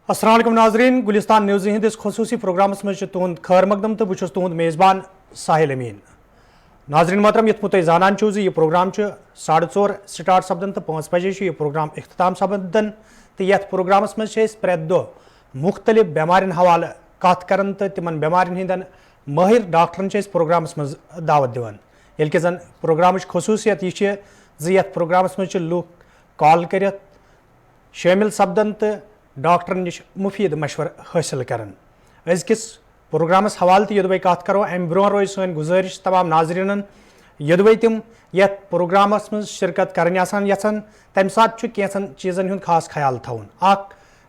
अस्सलाम वालेकुम नाज़रीन, गुलिस्तान न्यूज़ हंदिस खसूसी प्रोग्रामस में तुहद खैर मकदम तो बहुत तुहद मेज़बान साहिल अमीन। नाज़रीन मोहतरम, यथ मुत जानान छो यह प्रोग्राम 4:30 स्टार्ट सपदन तो 5 बजे यह प्रोग्राम इख्तिताम सपदन। तो यथ प्रोग्रामस में प्रेत दह मुख्तलिफ बेमारिन हवाले कत करन तो तिमन बेमारिन हिंदन माहिर डॉक्टरन प्रोग्रामस में दावत दिवान। येल कि जन प्रोग्राम खसूसियत यह यथ प्रोग्रामस में लूख कॉल कर शामिल सपदन तो डॉक्टर नश मुफीद मशवर हासिल करान। अजकिस प्रोग्रामस हवाले तो योदवे कत करो अम ब्रो रोज सन गुजारिश तमाम नाजरीन योदवे तिम यथ प्रोग्रामस में शिरकत करन यछन तम सात कैसन चीज़न हुंद खास ख्याल थवन।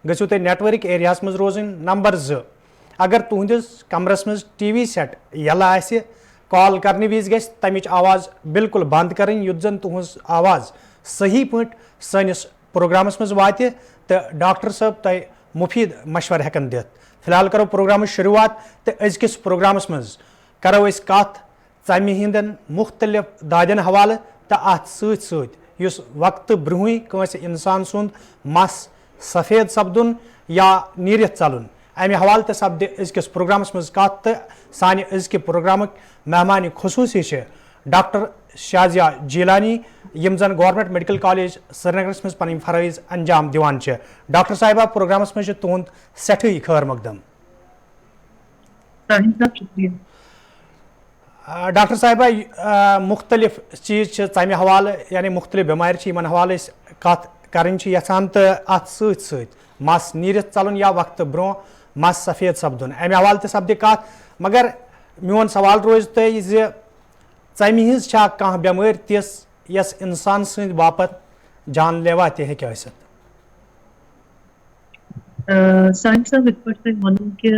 गो तुम नेटवर्क एरियास मज रोजन। नंबर 2, अगर तुहदिस कमरस में टीवी सेट यला आसि कॉल करने विज गस तमिच आवाज़ बिल्कुल बंद करें युत जन तुहज आवाज़ सही पट सनिस प्रोग्रामस में वाते तो डॉक्टर साहब तय मुफीद मशवर हेकन दित। फिलहाल करो प्रोग्राम शुरुआत तो अजकिस प्रोग्रामस में करो कत षमि हिंदन मुख्तलिफ दादन हवाले तो अत सत वक्त ब्रुह कंस इंसान सुंद मस सफ़ेद सपदुन या नीरत चलन अमे हवाले तो सपद अजकिस प्रोग्रामस में कत तो सानि अजकि प्रोग्राम मेहमान खसूसी डॉक्टर शाजिया जीलानी यम जन गवर्नमेंट मेडिकल कॉलेज श्रीनगरस में पन फरज अंजाम दिवान। डॉक्टर साहिबा प्रोग्रामस में तुहद सठी खैर मकदम। डॉक्टर साहिबा मुख्तलिफ चीज़ षमि हवाले यानी मुख्तलिफ बेमार इन हवाले कत कर यहान तो अत सत मस नीरत चलन या वक्त ब्रो मस सफ़ेद सपदुन अमे हवाले तो सपद कत। मगर मोन सवाल रोज तय षमि हज कह बेमार तिस यस इंसान सद बापत जानलेवा तह हे साइन साहब इत पे वन कि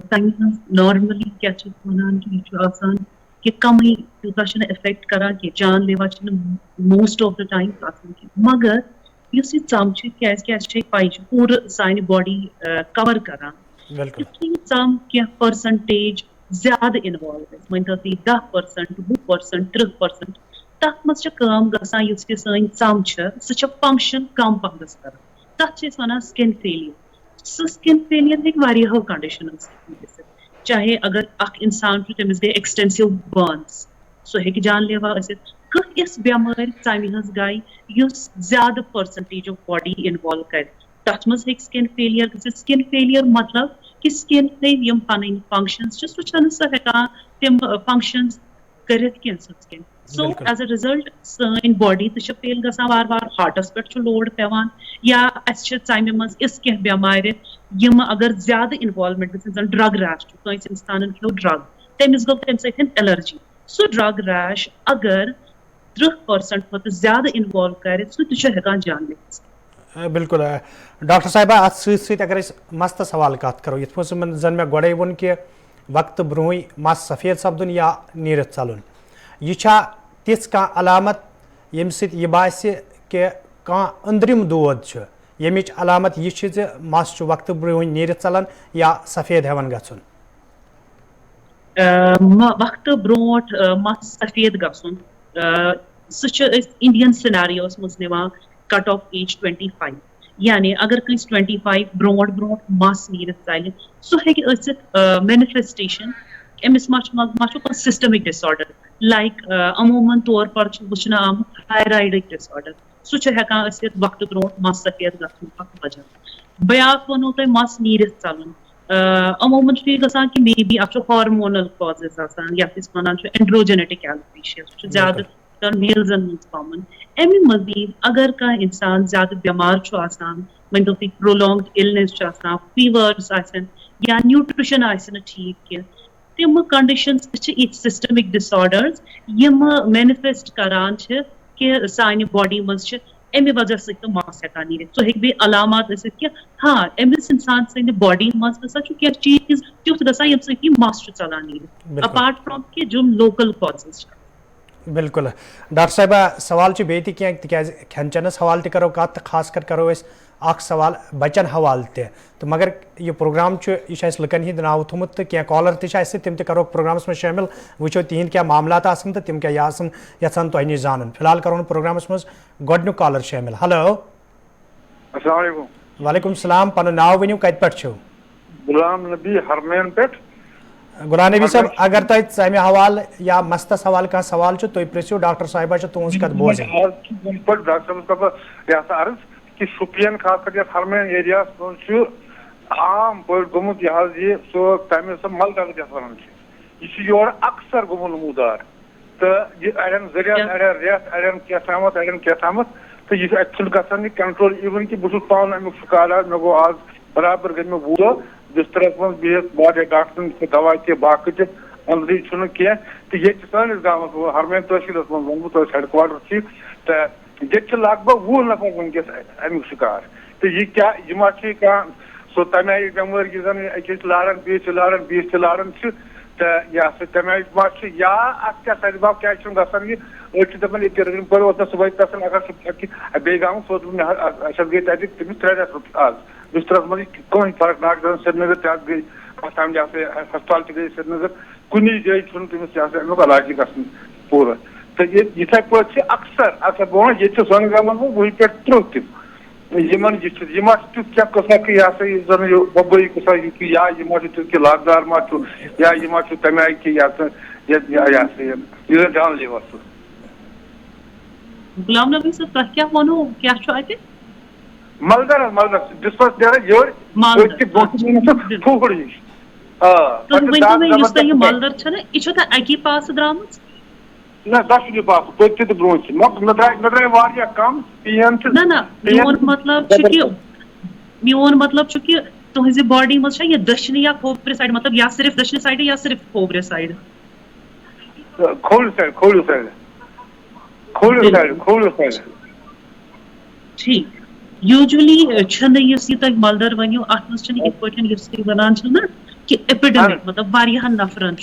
षमि नॉर्मली क्या वन यह कि कम यूत इफेक्ट करान कि जानलेवा मोस्ट ऑफ द टाइम मगर इस षम क्या पाई पूरे सान बॉडी कवर करान षम क्या परसेंटेज ज्यादा इन्वॉल्व वन 10%, 20%, 30% तथ मज गसान षम सह फंक्शन कम पहनस कर तथ वन स्किन फेलियर। सह स्किन फेलियर हे कंडीशन चाहे अगर इंसान तमिस गई एक्सटेंसिव बर्न्स सह हे जानलेवा कस बेमार षमि हज गई ज्यादा परसेंटेज ऑफ बॉडी इन्वॉल्व कर तथ मज स्किन फेलियर स्किन फेलियर मतलब कि स्किन यम पन फंक्शंस सह तम फंक्शंस कर skin so as a result सन बॉडी तो फेल गसान वार वार हार्टस पे लोड पेवान या षमि मज इस कह बेमार यम अगर ज्यादा इन्वॉल्वमेंट गन ड्रग रैश कंस इंसान खो ड्रग तमिस गो तम सत एलर्जी सो ड्रग रैश अगर 30% खुद ज्यादा इन्वॉल्व कर सह जानले। बिल्कुल डॉक्टर साहिबा अत अगर मस्त सवाल कत करो ये जन मे गोड़े वोन कि वक्त ब्रुह मस सफ़ेद सपदुन या नीरत चलन यह तिस अलामत यम सह बास कि अंदरिम दोद यमिच अलामत यह मस वक्त ब्रुह नीरत चलन या सफ़ेद हेवन गछुन वक्त ब्रोट मस सफ़ेद गछुन सह इंडियन सिनेरियोस मज निवान कट ऑफ एज 25 यानी अगर कंस 25 ब्रोट ब्रोट मस नीरत चल सह हे manifestation Amish systemic disorder like अमूमन तौर पर वुचन आम थायराइडिक डिसऑर्डर सह वक्त ब्रोट मस सफ़ेद गन वजह बया वो तुम मस नीरत चलन अमूमन गसान कि मे बी अत hormonal causes one androgenetic alopecia ज्यादा मेल्सन मज कॉमन अमे मजीद अगर कह इंसान ज्यादा बेमार वन दो प्रोलॉन्ग्ड इलनेस फीवर्स या न्यूट्रिशन ठीक कह तम कंडीशन सिस्टमिक डिसऑर्डर्स यम मैनिफेस्ट करान कि सान बॉडी मज अमे वजह सत मस हेकान नीरत सो हे अलामत कि हाँ अमिस इंसान सद बॉडी मज क्या चीज तुथ गसान यम सत मस चलान नीरत अपार्ट फ्रॉम कि जो लोकल कॉजेज। बिल्कुल डॉक्टर साहिबा सवाल बे तिज खेन चेनस हवाले करो कत खास कर करो सवाल बचन हवाले तो मगर यह प्रोग्राम यह लुकन हिंद नाव थोमुत तो क्या कॉलर तम करो प्रोग्रामस में शामिल वो तिहद क्या मामलात तो तम क्या यहान तुह जान। फिलहाल करो प्रोग्रामस में गोडनुक कॉलर शामिल। हेलो अस्सलाम वालेकुम। वालेकुम सलाम पन नाव वनियो कत पे गुलाम नबी हरमैन पे गुलाम नबी साहब अगर तुम षामि हवाल या मस्तस हवाल कह सवाल तुम प्रियो डॉक्टर साहिबा तुज कत बोज डॉक्टर अर्ज कि शुपियन खास कर हरमैन एरिया आम पे गुमुत यह सो तमें सो मलदर वन यह योर अक्सर गुमुत नमूदार तो यह अड़न जरिया अड़न रेत अड़न क्या तो यह गसान कंट्रोल इवन कि बहुत पान अमुक शिकार मे गो आज बराबर गई मे वो बिस्तरस मज बिहत वारिया डॉक्टर दवा तह बाकी अंदरी कह तो ये सानिस गाँव हरमैन तहसील मज वो हेडक्वार्टर तो ये लग भग 20 नफर वनकस अमुक शिकार तो यह क्या यह सो तमे आई बेमारी जन अकिस लारन बीस लारन बीस लारन तो यह तमे या अत क्या सदबाव क्या गसान यह दपान ये पे सुबह गसान अगर बे गाँव सोच गई तमिस 3 रथ आज बिस्तरस मज कहीं फर्क ना श्रीनगर तक गई कम हस्पताल गई श्रीनगर कुन जाए तमिस अमुक इलाज गसन पूरा तो इथे पे अक्सर अक्सर बह ये सोन गाँव वह पे 30 तम यह क्या कसा कि यह सा जन वबई कसा या यह लागदार मा या यह तमे आई कि यह जानलेवा गुलाम नबी साहब तह क्या वनो क्या मलदर मलदर जिस योर फूहड़ हिश मलदर यह अकी पास द्राम ना दशनी पास पे ब्रो न वारिया कम पीएन ना ना मोन मतलब कि तुझे बॉडी मज यह दशनी या खोब्रे साइड मतलब या सिर्फ दशनी साइड या सिर्फ खोब्रे साइड खोल साइड ठीक यूजुअली तुम मलदर वनो अत मज वन कि एपिडेमिक मतलब वारियाहन नफरन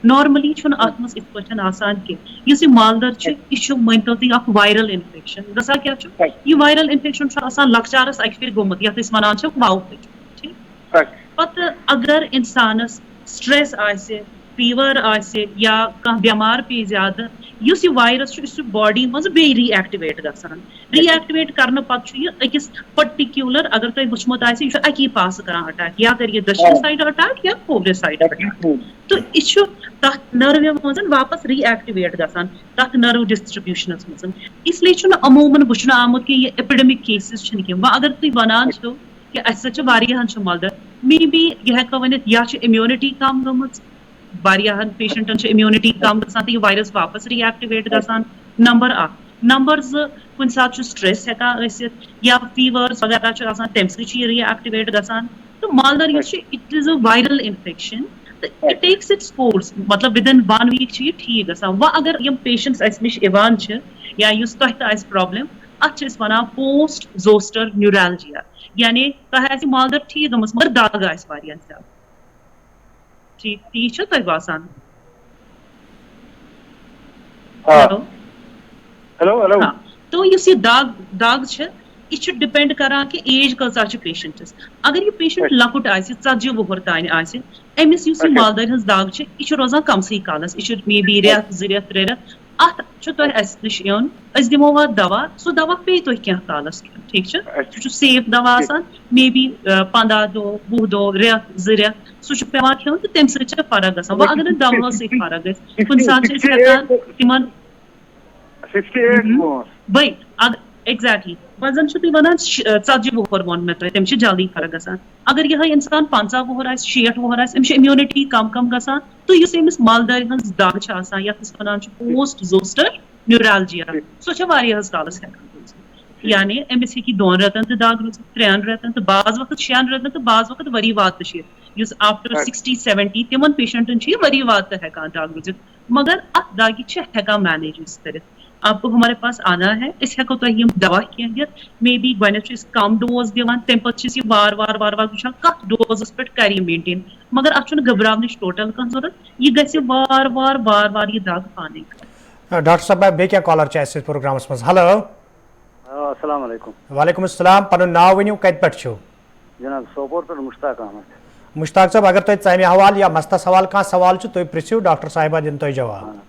नॉर्मली अत मज कह मालदर यह मनतो तुम वायरल इन्फेक्शन गसा क्या यह वायरल इन्फेक्शन लकचारस अक फिर गोमुत ये वन वाव पे अगर इंसानस स्ट्रेस फीवर या कह बेमार पे ज्यादा यह वायरस बॉडी मज बे रीएक्टिवेट गसान रीएक्टिवेट करने पे अकिस पर्टिक्यूलर अगर तुम वुचमुत यह अकी पास कर अटैक या कर यह दशनी साइड अटैक या खोब्रे साइड अटैक तो यह तथ नर्व मज वापस रीएक्टिवेट गसान तथ नर्व डिस्ट्रीब्यूशनस मज इसलिए अमूमन वुचन आमुत कि यह एपिडेमिक केसेस कह अगर तुम वन कि अस मलदर मे बी यह हेको वन या इम्यूनिटी कम गम वारियाहन पेशेंटन इम्यूनिटी कम गसान तो यह वायरस वापस रीएक्टिवेट गसान नंबर 1 नंबर 2 कुन सात स्ट्रेस या फीवर्स वगैरह तम सह रीएक्टिवेट गसान तो मालदर it is a viral infection it takes its course मतलब विदिन 1 वीक यह ठीक गसान वह अगर यम पेशेंट्स अस निश इवान या तुह प्रॉब्लम अत वन पोस्ट जोस्टर न्यूरैल्जिया यानी तह मालदर ठीक गमस मगर दाग ज्यादा ठीक ती तुम बासान हेलो तो यह दाग यह डिपेंड करान कि एज कसा पेशेंटस अगर यह पेशेंट लकुट 40 वुहर तान अमिस मालदर हज दाग यह रोजान कमसै कालस यह मे बी रेत 2 रेत 3 रेत अत अस नश यून दिमो अत दवा सो दवा पे तुम क्या कालस ठीक सह सेफ दवा मे बी 15 दो 20 दो रेत 2 रेत सह पे खेन तो तम सह फर्क गसान वह अगर दवा सह फर्क गई कुन सात तिमन 68 एग्जैक्टली वह जन तुम वन 40 वुहर वो मे तम जल्दी फर्क गसान अगर यह इंसान 50 वुहर 60 वुहर अमिस इम्यूनिटी कम गसान तो अमिस मालदार हज दाग ये वन पोस्ट जोस्टर न्यूरैल्जिया सो वारियाहस कालस यानी अमिस हे 2 रेतन तो दाग रूज 3 रेतन तो बाज वक्त 6 रेतन तो बाज वक्त वरी वात आफ्टर 60-70 तिमन पेशेंटन वरी वात हेकान दाग रूज मगर अत दागी हेका मैनेज कर आपको हमारे पास आना है इस हेको तो दवा कह may be go come dose दिवान तम पे वार वार वार वार वुचान कत डोजस पे कर मेंटेन मगर अत घबरावन टोटल कह जरूरत यह गि वार वार वार वार यह दाग पाने डॉक्टर साहब बे क्या कॉलर प्रोग्राम मज हेलो अस्सलाम वालेकुम वालेकुम अस्सलाम पन नाव वनियो कत पे जनाब सोपोर पे मुश्ताक अहमद मुश्ताक साहब अगर तुम षामि हवाल या मस्तस हवाल कह सवाल तुम प्रियो डॉक्टर साहिबा दिन तुम जवाब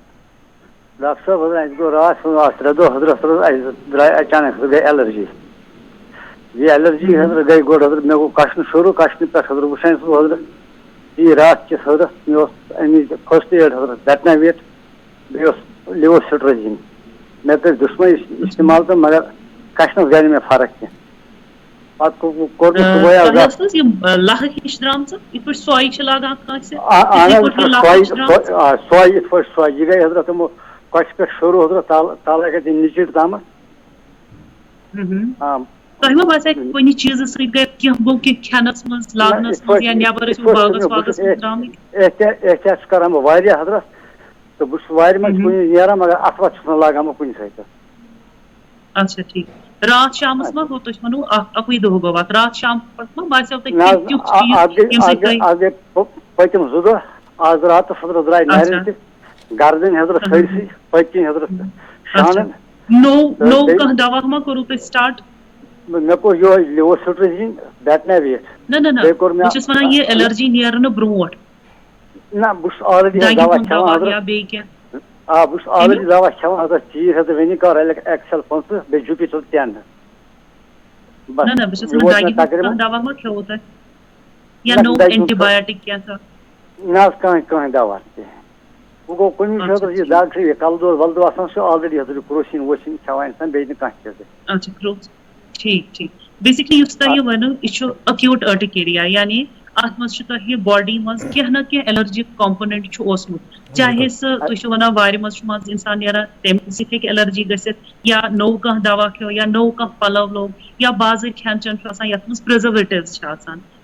डॉक्टर साहब गो रात 3 दो हजरत द्राय अचानक गई एलर्जी ये एलर्जी हजरत गई गोड हजरत मे गो कशन शुरू कशन पे हजरत वुशन हजरत ये रात के हजरत मे फर्स्ट एड हजरत डेटनावेट बे लिवोसिट्रोजिन मे कर दुश्मन इस्तेमाल तो मगर कशन गई में फर्क है बात को कोर सुबह तहस ये लह हिश द्रामस इत पर सोई छ लागान कासे सोई इत पर सोई ये गई हजरत मो कश पे शुरू हजरत ताला के दिन नीचे दाम हां तह मा बासे कोई चीज सही गए कि हम के खानस मन लागनस या नेबर बागस बागस द्राम एहतियात करम वारिया हजरत तो बुस वारि में कोई नेरा मगर अथवा छ लगाम कोई सही अच्छा ठीक रात शाम मा हो तो मनु अकुई दो गवा रात शाम मा बासे तो क्यों चीज आगे पचम जुदा आज रात हजरत द्राय नारे गार्डन हजरत खैसी पचि हजरत शान नो कह दवा मा करू पे स्टार्ट मे को यो लिवोसिट्रोजिन डेटनावेट ना जिस वना ये एलर्जी नियर न ब्रोट ना बुस ऑलरेडी दवा छवा या बे क्या बुस ऑलरेडी दवा छवा हजरत चीज है वेनी का एक्सेल 5 बे जुपिटर 10 बस ना बस इसमें दवा मा क्या होता है या नो एंटीबायोटिक क्या था ना का दवा वो कोई हजरत ये डॉक्टर ये कलदो वलदो आसान से ऑलरेडी हजरत क्रोसिन वोसिन छवा इंसान बेन का अच्छा क्रोस ठीक बेसिकली युस ये वन इशो अक्यूट अर्टिकेरिया यानी अत मज ये बॉडी मज क्या ना क्या एलर्जी कंपोनेंट ओसमुत चाहे सह वना वार मज इंसान नेरा तम सह एलर्जी गसित या नो कह दवा खो या नो कह पलव लोग या बाज खान चन यथ मज प्रिजर्वेटिव्स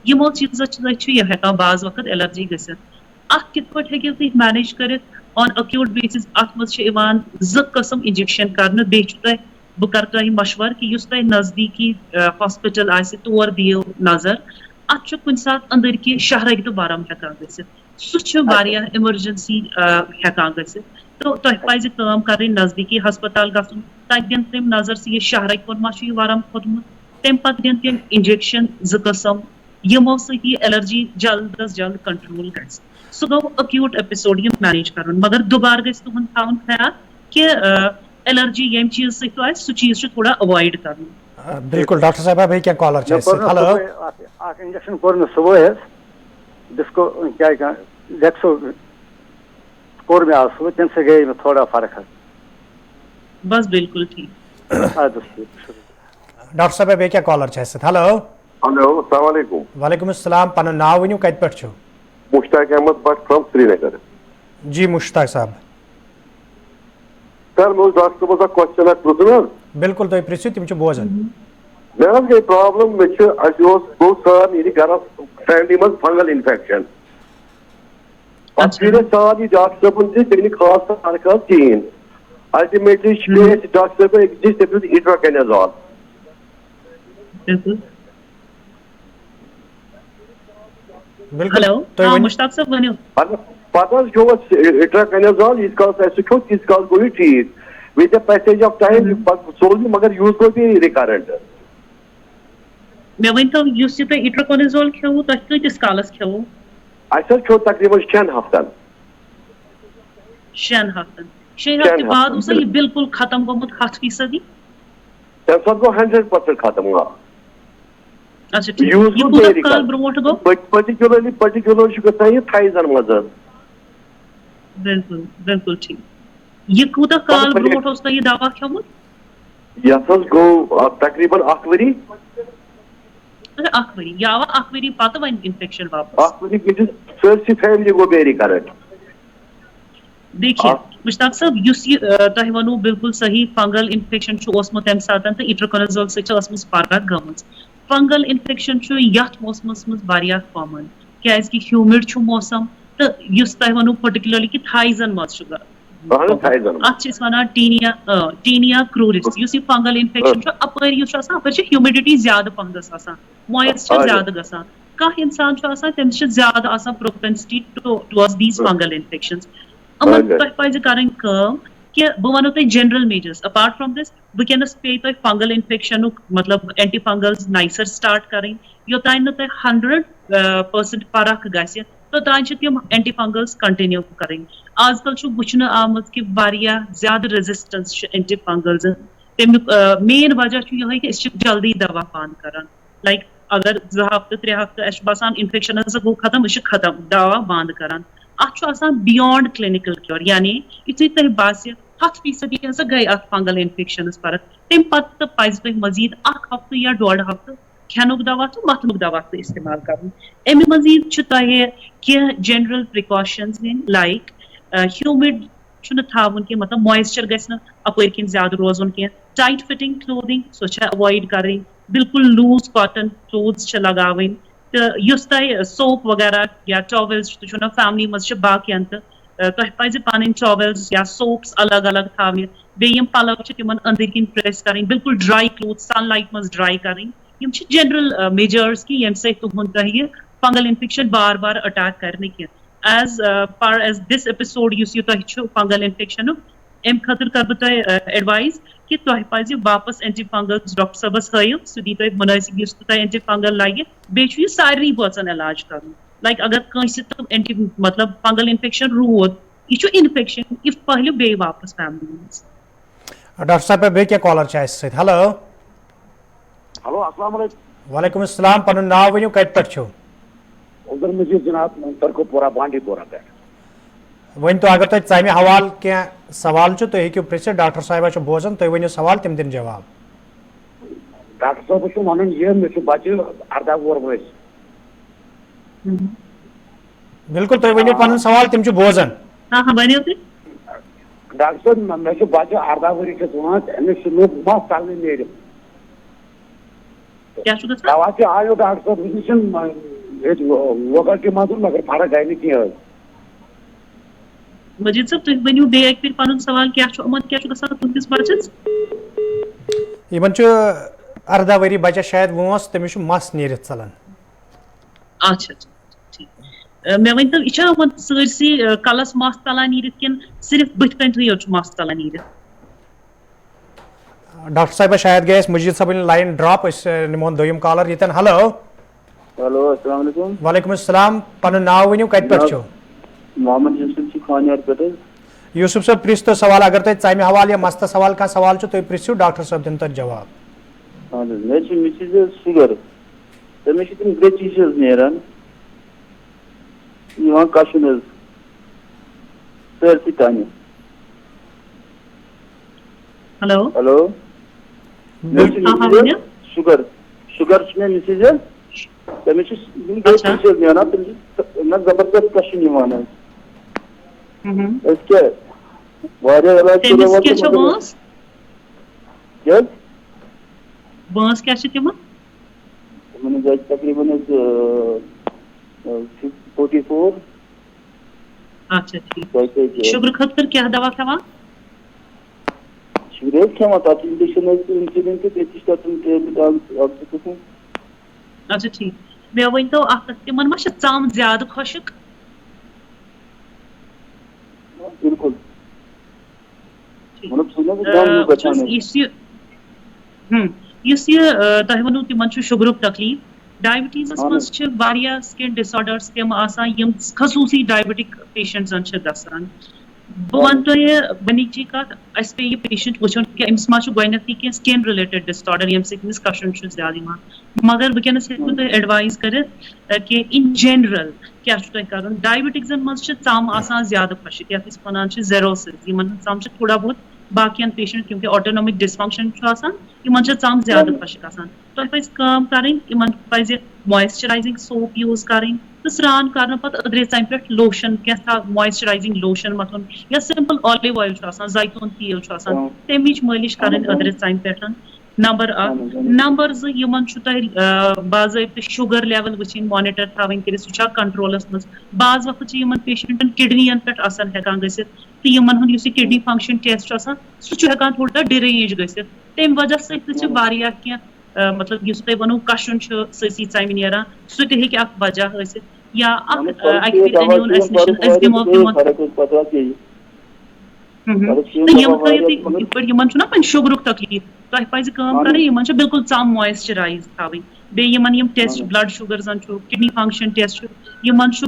यमो चीजों यह हेकान बाज वक्त एलर्जी गसित अत कित पट हेकिव तुम मैनेज कर ऑन अक्यूट बेसिस अत मज ज कस्म इंजेक्शन कर बे बह कर तुम मशवर कि तुम नजदीकी हॉस्पिटल तौर दियो नजर अत कुन सात अंदर कि शहरक तो बारम हेकान गसित सह इमरजेंसी हेकान गसित तो तुम पज काम कर नजदीकी हस्पताल गुन तक दिन तम नजर से ये शहरक कुन मा वरम खोतमुत तम पत दिन तम इंजेक्शन ज कस्म यमो सह एलर्जी जल्द अज जल्द कंट्रोल ग सह गो अक्यूट एपिसोड यम मैनेज कर मगर दोबार गस तुहन थवन ख्याल कि एलर्जी यम चीज सह सह चीज थोड़ा अवॉइड कर बिल्कुल डॉक्टर साहब भाई क्या कॉलर चाहिए हेलो आप इंजेक्शन कोर सुबह है जिसको क्या डेक्सो कोर में आज सुबह तम से गई में थोड़ा फर्क है बस बिल्कुल ठीक डॉक्टर साहब भाई क्या कॉलर चाहिए हेलो अस्सलाम वालेकुम वालेकुम अस्सलाम पन नाव वनु कत पे छु मुश्ताक अहमद भट्ट फ्रॉम श्रीनगर जी मुश्ताक साहब सर मैं डॉक्टर बस क्वेश्चन पृथ्वी बिल्कुल तो प्रिसु तुम बोजन मे गई प्रॉब्लम मे गो सान ये घर फैमिली मज फंगल इन्फेक्शन पे सान यह डॉक्टर साहब तेन खास फर्क कहें अल्टीमेटली डॉक्टर साहब इट्रोकेनाजोल हेलो हाँ मुश्ताक साहब वनो पता इट्रोकेनाजोल यीत काल सो तीत काल गो ठीक with the passage of time sold मगर यूज गो रिकरेंट मे वन तो युस तुम इट्रोकेनाजोल खेवो तुम कतिस कालस खेवो अस खो तकरीबन 6 हफ्तन 6 हफ्तन 6 हफ्ते बाद उस ये बिल्कुल खत्म गोमुत 100% तम सब गो 100% खत्म हुआ अच्छा ठीक ये पूरा काल ब्रोट गो पर्टिकुलरली गसान ये थाइजन मज बिल्कुल ठीक ये कूता काल ब्रोट उस ये दवा खेवुत यथ गो तकरीबन 1 वरी अच्छा 1 वरी यावा 1 वरी पत वन इन्फेक्शन वापस 1 वरी गई सरसी फैमिली गो बेरी करंट देखिए मुश्ताक साहब युस तह वनो बिल्कुल सही फंगल इन्फेक्शन ओसमुत तम सात तो इट्रोकेनाजोल से फर्क गमज फंगल इन्फेक्शन यथ मौसमस मज वारिया कॉमन क्या ह्यूमिड मौसम तो युस तह वनो पर्टिकुलरली कि थाइजन मज अत वन टीनिया क्रूरिस युस फंगल इन्फेक्शन अपर ह्यूमिडिटी ज्यादा पंगस मॉइस्चर ज्यादा गसान कह इंसान तमिस ज्यादा propensity towards these fungal infections अमन तह पज करन कि बह वनो तुम general measures apart from this ones पे तुम फंगल इन्फेक्शन मतलब एंटी फंगल्स नाइसर स्टार्ट करें योतान न तुम 100% फर्क गि तो तान तम एंटी फंगल्स कंटिन्यू करें आजकल वुचन आमत कि ज्यादा रेजिस्टेंस एंटी फंगल्स तमिक मेन वजह यह कि जल्दी दवा पान कर लाइक अगर 2 हफ्ते 3 हफ्ते बसान इन्फेक्शन गो खत्म खत्म दवा बंद कर बियॉन्ड क्लिनिकल क्योर यानी युथु तुम बासे 100% गई अत फंगल इन्फेक्शन फर्क तम पे पज तुम मजीद 1 हफ्ते या 1.5 हफ्ते खेनुक दवा तो मतनुक दवा तो इस्तेमाल कर अमि मजीद कह जनरल प्रिकॉशंस लाइक ह्यूमिड थावन कि मतलब मॉइस्चर गि अपर किन ज्यादा रोजन कह टाइट फिटिंग क्लोथिंग सो अवॉइड कर बिल्कुल लूज कॉटन क्लोथ्स लगावन तो तुम सोप वगैरह या टॉवेल्स तुम फैमिली मज बाकियन तो तुम पज पन टॉवेल्स या सोप्स अलग अलग थावन बेम पलव तिम अंदर किन प्रेस कर बिल्कुल ड्राई क्लोथ सनलाइट मज ड्राई कर जनरल मेजर्स कि ये तुहद फंगल इन्फेक्शन बार बार अटैक करने की as far as this episode fungal infection अम खतर कर बह एडवाइस कि तुम पज वापस एंटी फंगल्स डॉक्टर सबस हयु सह दी तुम मुनासिब एंटी फंगल लगे बे सारे बचन इलाज कर लाइक अगर कंस एंटी मतलब फंगल इन्फेक्शन रोद यह इन्फेक्शन यह पहले बे वापस फैमिली में। डॉक्टर साहब बे क्या कॉलर हेलो हेलो अस्सलाम वालेकुम। वालेकुम अस्सलाम पन नाव वनु कत पे उधर मुझे जनाब तरकोपुरा बांडीपोरा पे वन तो अगर तुम तमे हवाल क्या सवाल तुम हेकू प्रिस डॉक्टर साहब बोजान तुम वनु सवाल तम दिन जवाब। डॉक्टर साहब वन ये मे बच्चे 18 वोर वस बिल्कुल तुम वनु पन सवाल तम बोजान। हाँ हाँ वनो तुम डॉक्टर साहब मे बच्चे 18 वरी वन अमिस लोग मस तल नेर क्या दवा आयो डॉक्टर साहब वोकर के मत मगर फर्क आई कह मजीद साहब तुम वनो बे एक फिर पन सवाल क्या क्या तुंदिस बचस इन 18 वरी बच्चा शायद वोस तमिस मस नीरित चलान। अच्छा ठीक मे वन यह सरसी कलस मस तलान नीरित किन सिर्फ बुथ कन मस तलान नीरित। डॉक्टर साहब शायद गए मजीद साहब लाइन ड्रॉप निमोन दोयम कॉलर ये हेलो हेलो अस्सलाम वालेकुम। वालेकुम अस्सलाम पन नाव वनु कत पे मोहम्मद यूसुफ खानियार पे यूसुफ साहब प्रिस तो सवाल अगर तुम तमे हवाल या मस्त सवाल का सवाल तुम प्रिसू डॉक्टर साहब दिन तक जवाब। हाँ मे शुगर तो मे तम ग्रेचीज नान कशन सरसी तान। हेलो हेलो शुगर शुगर मे मिसिज तमिस ग्रेचीज नान तम जबरदस्त कशन क्या बांस क्या तिम तकरीबन 44। अच्छा ठीक शुगर खतर क्या दवा खवान शुगर खेवान तक इंजेक्शन इंसुलिन तो अच्छा ठीक मे वन तो तिम मा चम ज्यादा खुशक बिल्कुल तुम वो तिम शुगरुक तकलीफ डायबिटीज मज स्किन डिसऑर्डर्स तम खसूसी डायबिटिक पेशेंट्स गसान बह वन गनिची कत अस पे पेशेंट वुचन कि अमिस मा गोनती कह स्किन रिलेटेड डिसऑर्डर ये अमिस कशन ज्यादा मगर वनस हेकु तुम एडवाइस कर कि इन जनरल क्या कर डायबिटिक्सन मज चम ज्यादा खुशक ये वन जेरोसिस चम थोड़ा बहुत बाकियन पेशेंट क्योंकि ऑटोनॉमिक डिसफंक्शन चम ज्यादा खुशक तुम पज मॉइस्चराइजिंग सोप यूज करें तो स्नान कर अदरे तम पे लोशन क्या मॉइस्चराइजिंग लोशन मथन या सिंपल ऑलिव ऑयल जैतून तेल तमिच मालिश कर अदरे तम पे नंबर 1 नंबर 2 बाज़ाब्त शुगर लेवल वुचन मॉनिटर थवन कर सह कंट्रोलस मज बाज वक्त पेशेंटन किडनियन पे असर हेकान गसित तो यमन किडनी फंक्शन टेस्ट सह थोड़ा डिरेंज गसित तम वजह सह मतलब तुम वो कशन ससी चम नान सह वजह या शुगरुक तकलीफ तुम पज कर बिल्कुल चम मॉइस्चराइज थवन बे test blood sugar kidney function test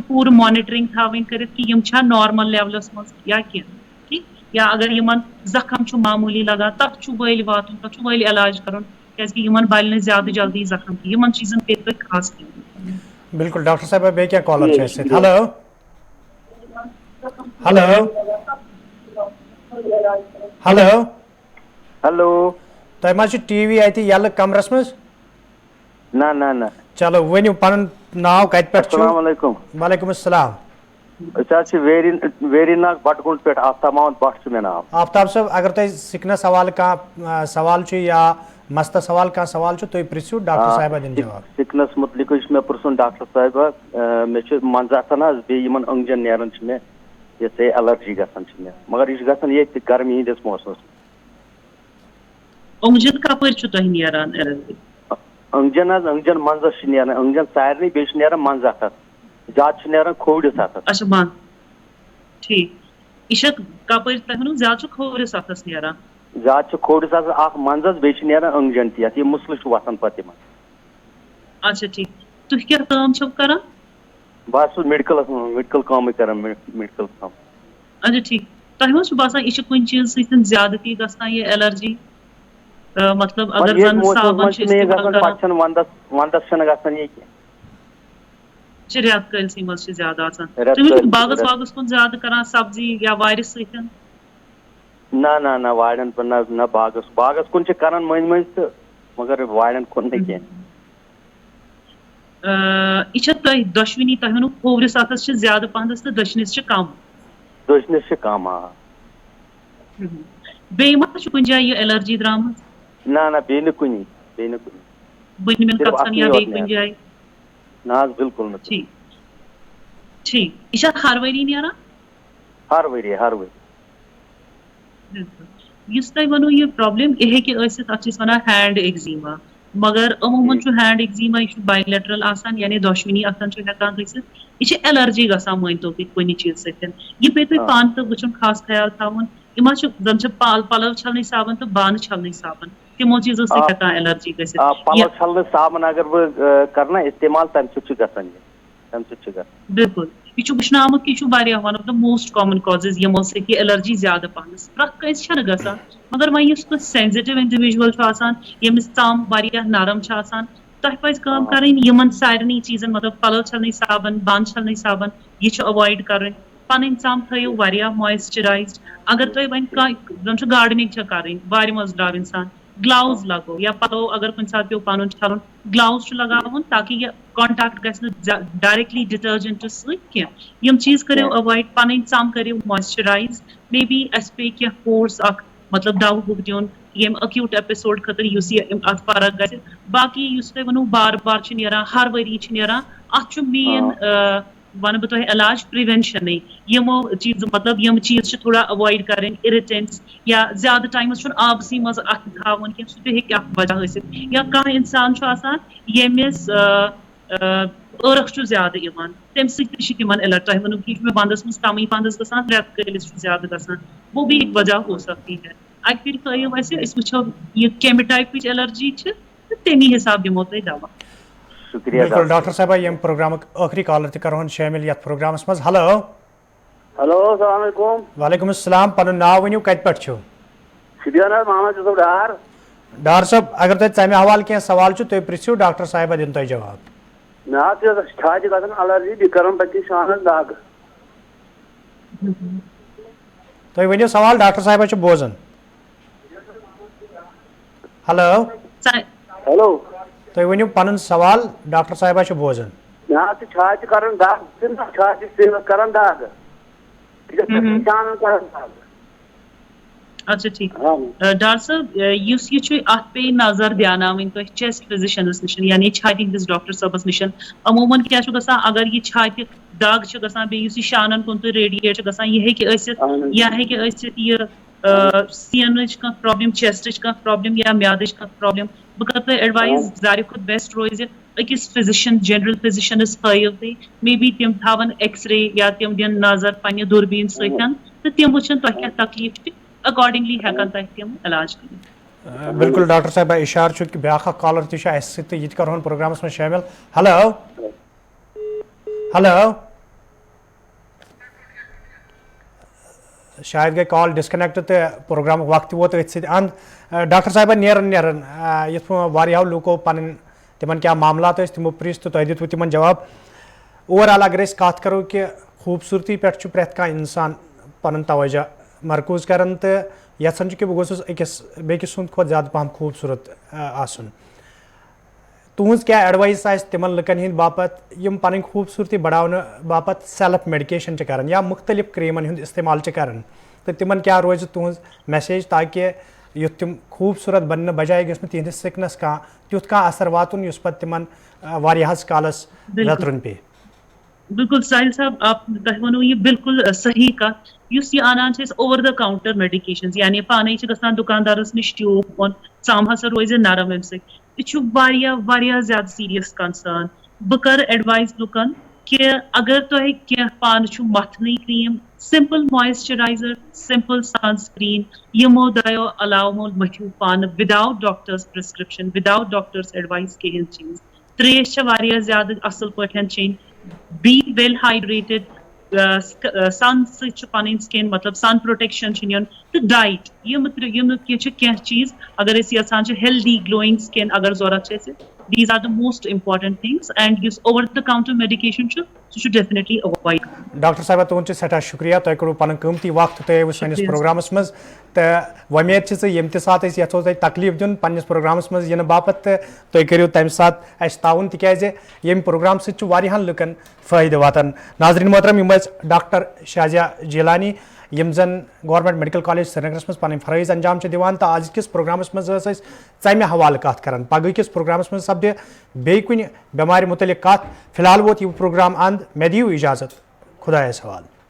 पूर मॉनिटरिंग थवन कर नॉर्मल लेवलस मज या कह ठीक या अगर यमन जख्म छु मामूली लगा तब छु वैल वातुन तब छु वैल इलाज करुन क्योंकि यमन बाल ने ज्यादा जल्दी जख्म की यमन चीजन पे तो खास की बिल्कुल डॉक्टर साहब बे क्या कॉलर छे से हेलो हेलो हेलो हेलो तय मा टीवी आती यल कमरस मज ना ना ना चलो वनियो पन नाव कत पे अस्सलाम वालेकुम वालेकुम अस्सलाम अच्छा वेरी नाग बटगुंड पे आफ्ताब मोहम्मद भट्ट मे नाव आफ्ताब साहब अगर तय सिकना सवाल का सवाल छु या मस्त सवाल का सवाल छु तो प्रिसु डॉक्टर साहब दिन जवाब सिकनस मुतलिक मे पुरसन डॉक्टर साहब मे छु मंजातन आज बे यमन अंगजन नेरन छु मे ये से एलर्जी गसन छु मे मगर इस गसन ये गर्मी हिंदिस मौसम अंगजन कपर छु तह नेरान अंगजन आज अंगजन मंजस छु नेरन अंगजन सारनी बे छु नेरन मंजात जात छु नेरन खोड़ साथ अच्छा मान ठीक इशक कपर तहनु ज्यादा खोर साथस नेरान जात खोड़ साथ आख मंजस बे छु नेरन अंगजन ती ये मुस्लिम छु वसन पति मन अच्छा ठीक तु क्या काम छो करा बस मेडिकल काम कर मेडिकल काम अच्छा ठीक तह मा छु बासान इश कुन चीज सतन ज्यादती गसना ये एलर्जी मतलब अगर जन साबन छ इस्तेमाल करा पछन वंदस छन गसन ये रियात कलसी मज छ ज्यादा आसान तुम बागस वागस कुन ज्यादा करा सब्जी या वायरस सतन ना ना ना वायरन पर ना बागस कुन छ करन मन तो मगर वायरन कुन नहीं के इछ तह दशविनी तहनु खोवरिस अतस छ ज्यादा पहनस तो दशनिस छ कम दशनिस छ कम बे मा छ कुन जाय ये एलर्जी द्राम ना ना बेन कुनी बन में कपसन या बे कुन जाय ना बिल्कुल न ठीक ठीक इछ हर वरी नेरा हर वरी इस तय वनो ये प्रॉब्लम यह कि असित अचिस वना हैंड एक्जिमा मगर अमूमन छु हैंड एक्जिमा छु बायलैटरल आसान यानी दशविनी आसान छु हेकान गसित इछ एलर्जी गसा मन तो कि कोनी चीज सतन ये पे तो पान तो वचन खास ख्याल थावन इमा छु जन छ पलव छलनी साबन तो बान छलनी साबन तिमो चीजों से हेकान एलर्जी गसित पलव छलनी साबन अगर वो करना इस्तेमाल तम छु गसन बिल्कुल यह वुचन आमुत कि one of the most common causes यमो से कि एलर्जी ज्यादा पहनस प्रत कंस गसान मगर वह सेंसिटिव इंडिविजुअल यमिस तम वारिया नरम तह पज काम करें यमन सारे चीजन मतलब पलव छलनी साबन बान छलनी साबन यह अवॉइड करें पन तम थो वारिया मॉइस्चराइज्ड अगर तुम वन गार्डनिंग करें वार मज द्राव इंसान ग्लव्स लगो या पलो अगर कुछ साथ पे पान छलन ग्लव्स लगावन ताकि यह कांटेक्ट गस डायरेक्टली डिटर्जेंट सम चीज करो अवॉइड पन तम करो मॉइस्चराइज मे बी अस पे क्या कोर्स मतलब दव बुक दिन यम अक्यूट एपिसोड खतर अत फर्क गस बाकी तुम वनो बार बार हर वरी अत मेन वन बह तुम इलाज प्रिवेंशन यमो चीज मतलब यम चीज थोड़ा अवॉइड करें इरिटेंट्स या ज्यादा टाइमस आबसी मज अत थावन कह सह वजह या कह इंसान यमिस र्ख ज्यादा तम सम अलर्ट तुम वो कि वंदस मज कम वंदस ग रेत कलिस ज्यादा ग वो भी एक वजह हो सकती है अक फिर थो वो यह कम टाइप एलर्जी तमी हिसाब दिमो तुम दवा बिल्कुल डॉक्टर साहब यम प्रोग्राम आखिरी कॉलर तहन शामिल ये प्रोग्रामस मज हेलो हेलो अस्सलाम वालेकुम वालेकुम अस्सलाम पन नाव वनियो कत पे शुपियन मोहम्मद यूसुफ डार डार साहब अगर तुम तमें हवाल क्या सवाल तुम प्रिसु डॉक्टर साहब दिन तुम जवाब मे छाज गन एलर्जी बह कर पे शान दाग तुम वनियो सवाल डॉक्टर साहब बोजन हेलो हेलो तुम वनियो पन सवाल डॉक्टर साहब बोजन मे छाज कर दाग छाज कर दाग शान कर दाग अच्छा ठीक डॉक्टर साहब यह अत पे नजर दियान तुम चेस्ट फिजिशनस नश यानी छाति हंदिस डॉक्टर साहबस नश अमूमन क्या अगर यह छाति दाग बे शानन कुन तो रेडिएट यह सीन प्रॉब्लम चेस्ट प्रॉब्लम या म्याद प्रॉब्लम बह कर एडवाइज सारे खुद बेस्ट रोज अकिस फिजिशियन जनरल फिजिशियनस हाव तुम मे बी तम थावन एक्सरे या तम दिन नजर पन्ने दूरबीन सतन तो तम वुचन तुह क्या तकलीफ अकॉर्डिंगली हेकन तम इलाज कर बिल्कुल डॉक्टर साहब इशार कि ब्या कॉलर तह कर प्रोग्रामस में शामिल हेलो हेलो शायद गई कॉल डिस्कनेक्ट तो प्रोग्राम वक्त वोत अंद डॉक्टर साहब नेरन ये लूको पन तिमन क्या मामला तमो प्रिस तो तुम दित तिमन जवाब ओवरऑल अगर कत करो कि खूबसूरती पे प्रेथ कह इंसान पन तवज्जो मरकूज कर तो यहान कि बह गोस अकिस बेकिस सुंद खुद ज़्यादा पहम खूबसूरत आसन तुज क्या एडवाइस तिमन लुकन हिंद बापत यम पन खूबसूरती बढ़ाने बापत सेल्फ मेडिकेशन कर या मुख्तलिफ क्रीमन हिंद इस्तेमाल कर तो तिमन क्या रोज तुज मैसेज ताकि युथ तिम खूबसूरत बनने बजाय गस तिहंदिस सिकनस कह तुथ कह असर वातुन युस पत तिमन वारियाहस कालस लतरुन पे। बिल्कुल साहिल साहब आप वो ये बिल्कुल सही कत युस ये आनान ओवर द काउंटर मेडिकेशंस यानी पाने गसान दुकानदारस निश ट्यूब और साम हसा रोज नरम अम यह ज्यादा सीरियस कंसर्न बह कर एडवाइस लुकन कि अगर तुम क्या पान मथन cream simple moisturiser simple sunscreen यमो दयो अलावमो मथ्यू पान without doctor's prescription without doctor's advice कहें चीज त्रेश ज्यादा असल पे चेन be well hydrated sun sun skin मतलब सन प्रोटेक्शन तो डाइट कह चीज अगर यहां हेल्दी ग्लोइंग स्किन अगर जरूरत these are the most important things and use over the counter medication should definitely avoid। Doctor साहब तुम सठा शुक्रिया तुम करो पन कीमती वक्त तुम सैनिस प्रोग्रामस मज तो वमेद यम सात यथो तुम तकलीफ दिन पन्निस प्रोग्रामस मज इन बापत तुम करो तम सात ताउन तिकाज यम प्रोग्राम सत्यान लुकन फायदे वातान। नाजरीन मोहतरम यम डॉक्टर शाजिया जिलानी यम जन गवर्नमेंट मेडिकल कॉलेज श्रीनगरस मज पन फरज अंजाम दिवान तो आज किस प्रोग्रामस मज षमे हवाले कत कर पगह किस प्रोग्रामस मज सपदे बे कुन बेमार मुतलिक कत फिलहाल वोत यह प्रोग्राम अंद मे दियो इजाजत खुदायस हवाले।